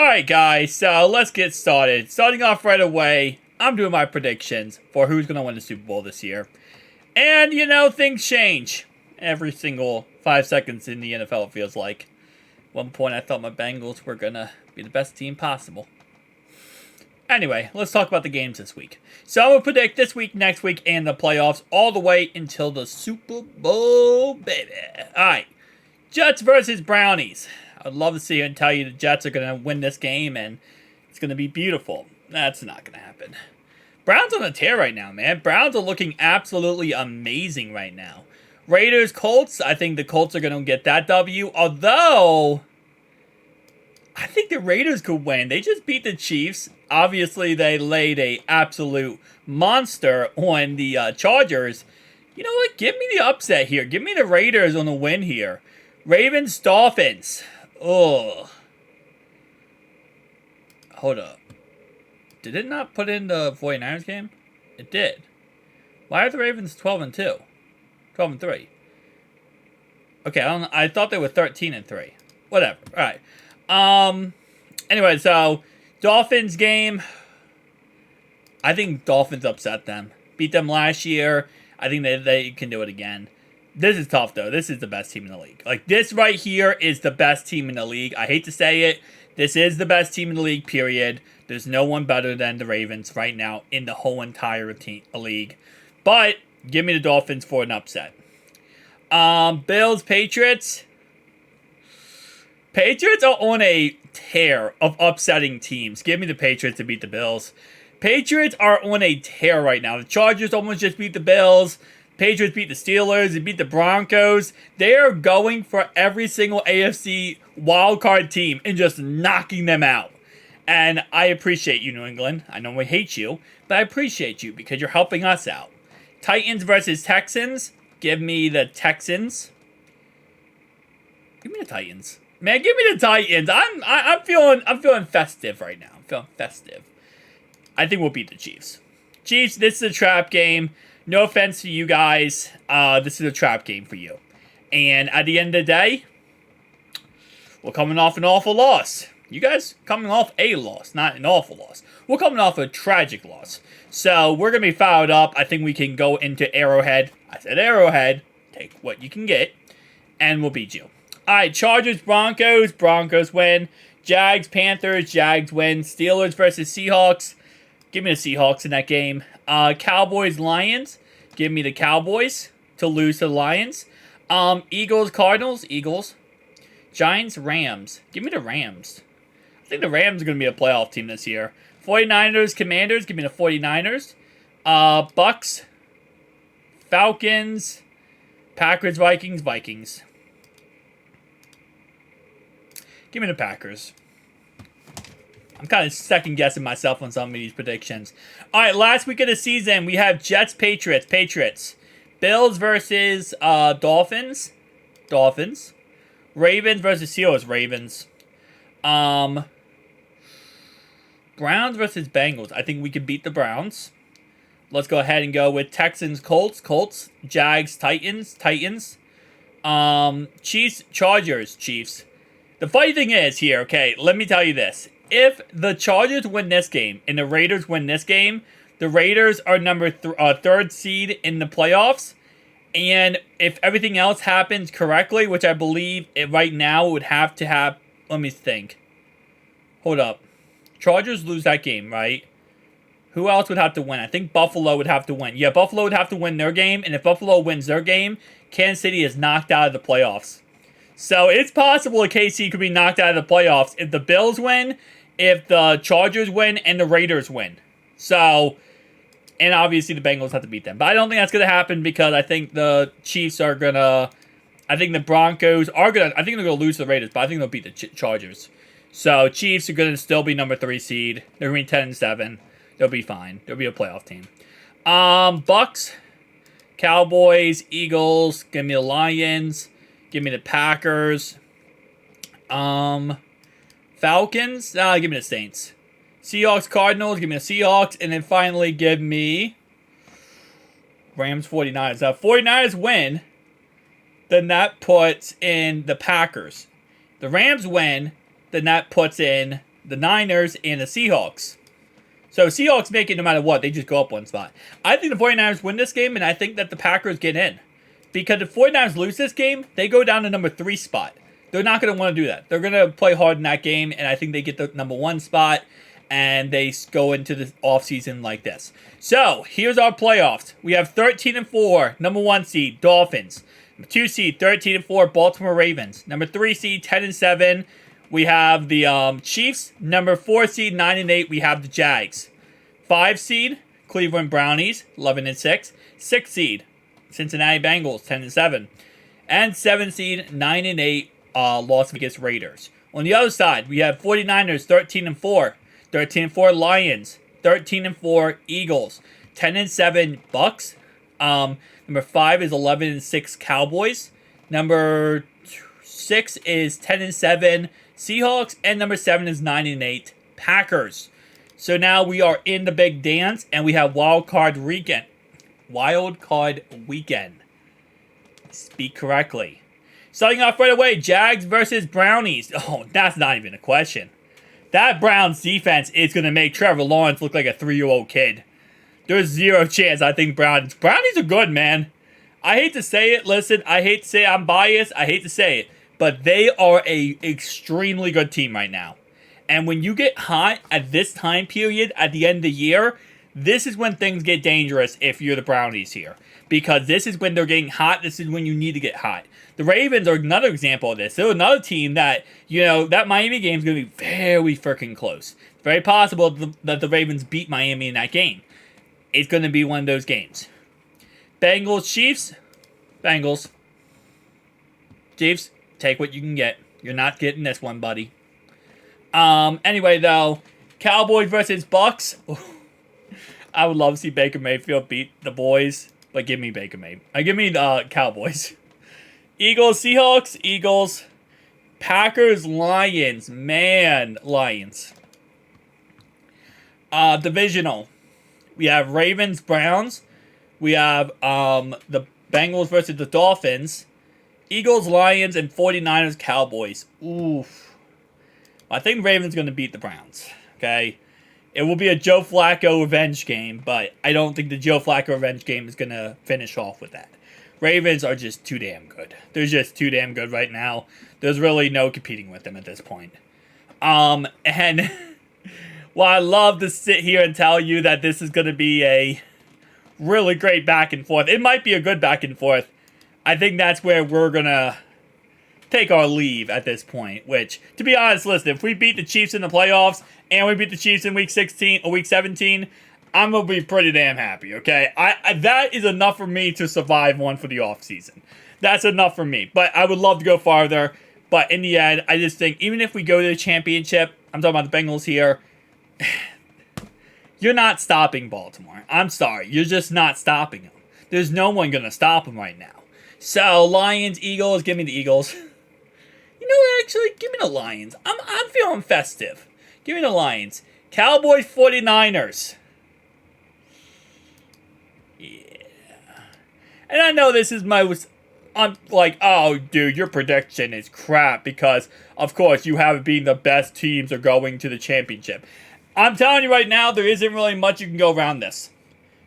Alright guys, so let's get started. Starting off right away, I'm doing my predictions for who's going to win the Super Bowl this year. And, you know, things change every single 5 seconds in the NFL, it feels like. At one point, I thought my Bengals were going to be the best team possible. Anyway, let's talk about the games this week. So I'm going to predict this week, next week, and the playoffs all the way until the Super Bowl, baby. Alright, Jets versus Brownies. I'd love to see it and tell you the Jets are going to win this game and it's going to be beautiful. That's not going to happen. Browns on a tear right now, man. Browns are looking absolutely amazing right now. Raiders, Colts. I think the Colts are going to get that W. Although, I think the Raiders could win. They just beat the Chiefs. Obviously, they laid a absolute monster on the Chargers. You know what? Give me the upset here. Give me the Raiders on the win here. Ravens, Dolphins. Oh. Hold up. Did it not put in the 49ers game? It did. Why are the Ravens 12-2? 12-3. Okay, I thought they were 13-3. Whatever. Alright. Anyway, so Dolphins game. I think Dolphins upset them. Beat them last year. I think they can do it again. This is tough, though. This is the best team in the league. Like, this right here is the best team in the league. I hate to say it. This is the best team in the league, period. There's no one better than the Ravens right now in the whole entire league. But, give me the Dolphins for an upset. Bills, Patriots. Patriots are on a tear of upsetting teams. Give me the Patriots to beat the Bills. Patriots are on a tear right now. The Chargers almost just beat the Bills. Patriots beat the Steelers. They beat the Broncos. They are going for every single AFC wildcard team and just knocking them out. And I appreciate you, New England. I know we hate you, but I appreciate you because you're helping us out. Titans versus Texans. Give me the Texans. Give me the Titans. Man, give me the Titans. I'm feeling festive right now. I'm feeling festive. I think we'll beat the Chiefs. Chiefs, this is a trap game. No offense to you guys. This is a trap game for you. And at the end of the day, we're coming off an awful loss. You guys coming off a loss, not an awful loss. We're coming off a tragic loss. So we're going to be fired up. I think we can go into Arrowhead. I said Arrowhead. Take what you can get. And we'll beat you. Alright, Chargers, Broncos. Broncos win. Jags, Panthers. Jags win. Steelers versus Seahawks. Give me the Seahawks in that game. Cowboys, Lions. Give me the Cowboys to lose to the Lions. Eagles, Cardinals. Eagles. Giants, Rams. Give me the Rams. I think the Rams are going to be a playoff team this year. 49ers, Commanders. Give me the 49ers. Bucks. Falcons. Packers, Vikings. Vikings. Give me the Packers. I'm kind of second-guessing myself on some of these predictions. All right, last week of the season, we have Jets, Patriots. Patriots. Bills versus Dolphins. Dolphins. Ravens versus Steelers. Ravens. Browns versus Bengals. I think we can beat the Browns. Let's go ahead and go with Texans, Colts. Colts. Jags, Titans. Titans. Chiefs, Chargers. Chiefs. The funny thing is here, okay, let me tell you this. If the Chargers win this game and the Raiders win this game, the Raiders are number third seed in the playoffs. And if everything else happens correctly, which I believe it right now would have to have, let me think. Hold up. Chargers lose that game, right? Who else would have to win? I think Buffalo would have to win. Yeah, Buffalo would have to win their game. And if Buffalo wins their game, Kansas City is knocked out of the playoffs. So it's possible that KC could be knocked out of the playoffs if the Bills win, if the Chargers win, and the Raiders win. So, and obviously the Bengals have to beat them. But I don't think that's going to happen because I think the Chiefs are going to, I think the Broncos are going to, I think they're going to lose to the Raiders, but I think they'll beat the Chargers. So Chiefs are going to still be number 3 seed. They're going to be 10-7. They'll be fine. They'll be a playoff team. Bucks, Cowboys, Eagles, give me the Lions. Give me the Packers. Falcons. Give me the Saints. Seahawks, Cardinals. Give me the Seahawks. And then finally give me Rams, 49ers. Now, if 49ers win, then that puts in the Packers. The Rams win, then that puts in the Niners, and the Seahawks. So Seahawks make it no matter what. They just go up one spot. I think the 49ers win this game, and I think that the Packers get in. Because if 49ers lose this game, they go down to number 3 spot. They're not going to want to do that. They're going to play hard in that game, and I think they get the number 1 spot, and they go into the offseason like this. So, here's our playoffs. We have 13-4, number 1 seed, Dolphins. Number 2 seed, 13-4, Baltimore Ravens. Number 3 seed, 10-7, we have the Chiefs. Number 4 seed, 9-8, we have the Jags. 5 seed, Cleveland Brownies, 11-6. 6 seed, Cincinnati Bengals, 10-7. And 7 seed, 9-8, Las Vegas Raiders. On the other side, we have 49ers, 13-4. 13-4 Lions, 13-4 Eagles, 10-7 Bucks. Number 5 is 11-6 Cowboys. Number 6 is 10-7 Seahawks, and number 7 is 9-8 Packers. So now we are in the big dance, and we have Wild Card Weekend. Wild Card Weekend. Speak correctly. Starting off right away, Jags versus Brownies. Oh, that's not even a question. That Browns defense is going to make Trevor Lawrence look like a 3-year-old kid. There's zero chance I think Brownies are good, man. I hate to say it. Listen, I hate to say I'm biased. I hate to say it. But they are a extremely good team right now. And when you get hot at this time period at the end of the year, this is when things get dangerous if you're the Brownies here. Because this is when they're getting hot. This is when you need to get hot. The Ravens are another example of this. They're another team that, that Miami game is going to be very freaking close. It's very possible that the Ravens beat Miami in that game. It's going to be one of those games. Bengals, Chiefs. Bengals. Chiefs, take what you can get. You're not getting this one, buddy. Anyway, though, Cowboys versus Bucks. I would love to see Baker Mayfield beat the boys, but give me Baker Mayfield. Give me the Cowboys. Eagles, Seahawks, Eagles. Packers, Lions. Man, Lions. Divisional. We have Ravens, Browns. We have the Bengals versus the Dolphins. Eagles, Lions, and 49ers, Cowboys. Oof. I think Ravens going to beat the Browns. Okay? It will be a Joe Flacco revenge game, but I don't think the Joe Flacco revenge game is going to finish off with that. Ravens are just too damn good. They're just too damn good right now. There's really no competing with them at this point. And while I love to sit here and tell you that this is going to be a really great back and forth, it might be a good back and forth. I think that's where we're going to take our leave at this point, which, to be honest, listen, if we beat the Chiefs in the playoffs and we beat the Chiefs in week 16 or week 17, I'm going to be pretty damn happy, okay? That is enough for me to survive one for the offseason. That's enough for me. But I would love to go farther. But in the end, I just think even if we go to the championship, I'm talking about the Bengals here, you're not stopping Baltimore. I'm sorry. You're just not stopping them. There's no one going to stop them right now. So, Lions, Eagles, give me the Eagles. You know what, actually, give me the Lions. I'm feeling festive. Give me the Lions. Cowboys, 49ers. Yeah. And I know this is I'm like, oh, dude, your prediction is crap because, of course, you have it being the best teams are going to the championship. I'm telling you right now, there isn't really much you can go around this.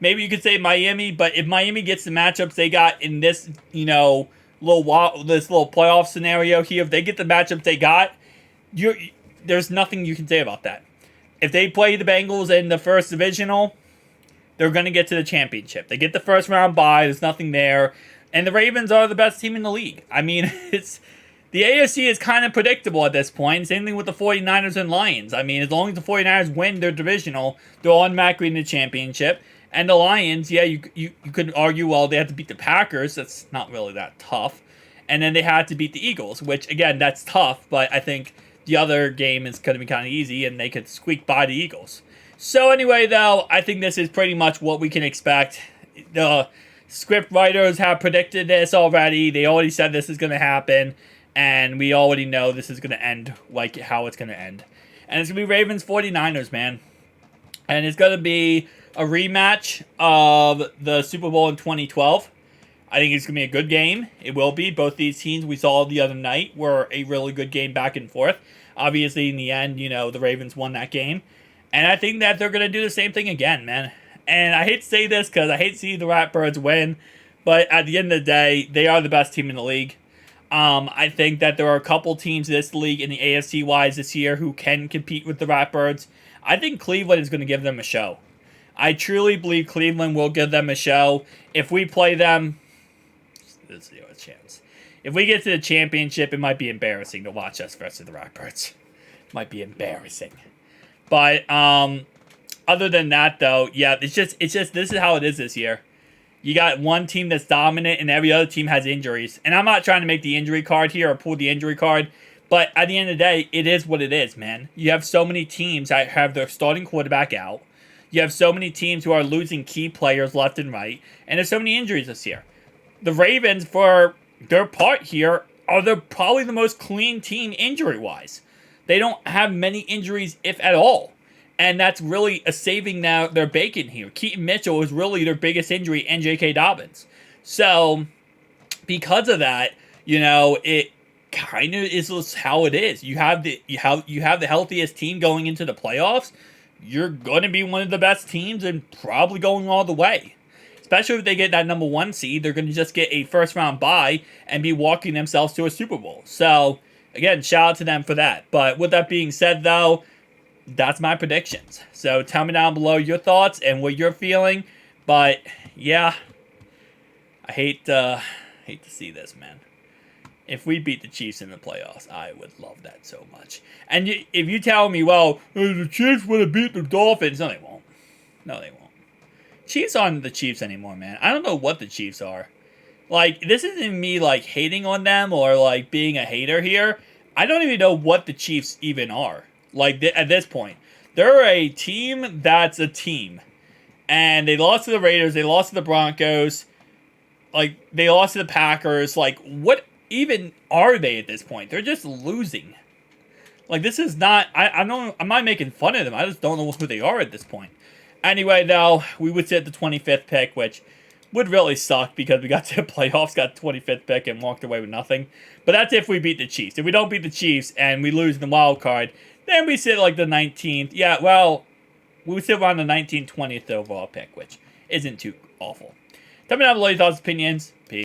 Maybe you could say Miami, but if Miami gets the matchups they got in this, this little playoff scenario here, if they get the matchups they got, there's nothing you can say about that. If they play the Bengals in the first divisional, they're going to get to the championship. They get the first round bye. There's nothing there. And the Ravens are the best team in the league. I mean, the AFC is kind of predictable at this point. Same thing with the 49ers and Lions. I mean, as long as the 49ers win their divisional, they're automatically in the championship. And the Lions, yeah, you could argue, well, they had to beat the Packers. That's not really that tough. And then they had to beat the Eagles, which, again, that's tough. But I think the other game is going to be kind of easy, and they could squeak by the Eagles. So anyway, though, I think this is pretty much what we can expect. The script writers have predicted this already. They already said this is going to happen. And we already know this is going to end like how it's going to end. And it's going to be Ravens 49ers, man. And it's going to be a rematch of the Super Bowl in 2012. I think it's going to be a good game. It will be. Both these teams we saw the other night were a really good game back and forth. Obviously, in the end, the Ravens won that game. And I think that they're going to do the same thing again, man. And I hate to say this because I hate to see the Ratbirds win. But at the end of the day, they are the best team in the league. I think that there are a couple teams in this league in the AFC wise this year who can compete with the Ratbirds. I think Cleveland is going to give them a show. I truly believe Cleveland will give them a show. If we play them, there's a chance. If we get to the championship, it might be embarrassing to watch us versus the Ratbirds. Might be embarrassing. But other than that, though, yeah, it's just this is how it is this year. You got one team that's dominant and every other team has injuries. And I'm not trying to make the injury card here or pull the injury card, but at the end of the day, it is what it is, man. You have so many teams that have their starting quarterback out. You have so many teams who are losing key players left and right. And there's so many injuries this year. The Ravens, for their part here, are probably the most clean team injury-wise. They don't have many injuries, if at all. And that's really a saving their bacon here. Keaton Mitchell is really their biggest injury, and J.K. Dobbins. So, because of that, it kind of is how it is. You have the healthiest team going into the playoffs. You're going to be one of the best teams and probably going all the way. Especially if they get that number 1 seed, they're going to just get a first-round bye and be walking themselves to a Super Bowl. So, again, shout out to them for that. But with that being said, though, that's my predictions. So tell me down below your thoughts and what you're feeling. But yeah, I hate to see this, man. If we beat the Chiefs in the playoffs, I would love that so much. And if you tell me, well, the Chiefs would have beat the Dolphins, no, they won't. No, they won't. Chiefs aren't the Chiefs anymore, man. I don't know what the Chiefs are. Like, this isn't me, like, hating on them or, like, being a hater here. I don't even know what the Chiefs even are. Like, at this point, they're a team that's a team. And they lost to the Raiders. They lost to the Broncos. Like, they lost to the Packers. Like, what even are they at this point? They're just losing. Like, this is not... I'm not making fun of them. I just don't know who they are at this point. Anyway, though, we would sit at the 25th pick, which would really suck because we got to the playoffs, got the 25th pick, and walked away with nothing. But that's if we beat the Chiefs. If we don't beat the Chiefs and we lose in the wild card... Then we sit like the 19th. Yeah, well, we would sit around the 19th, 20th overall pick, which isn't too awful. Tell me down below your thoughts, opinions.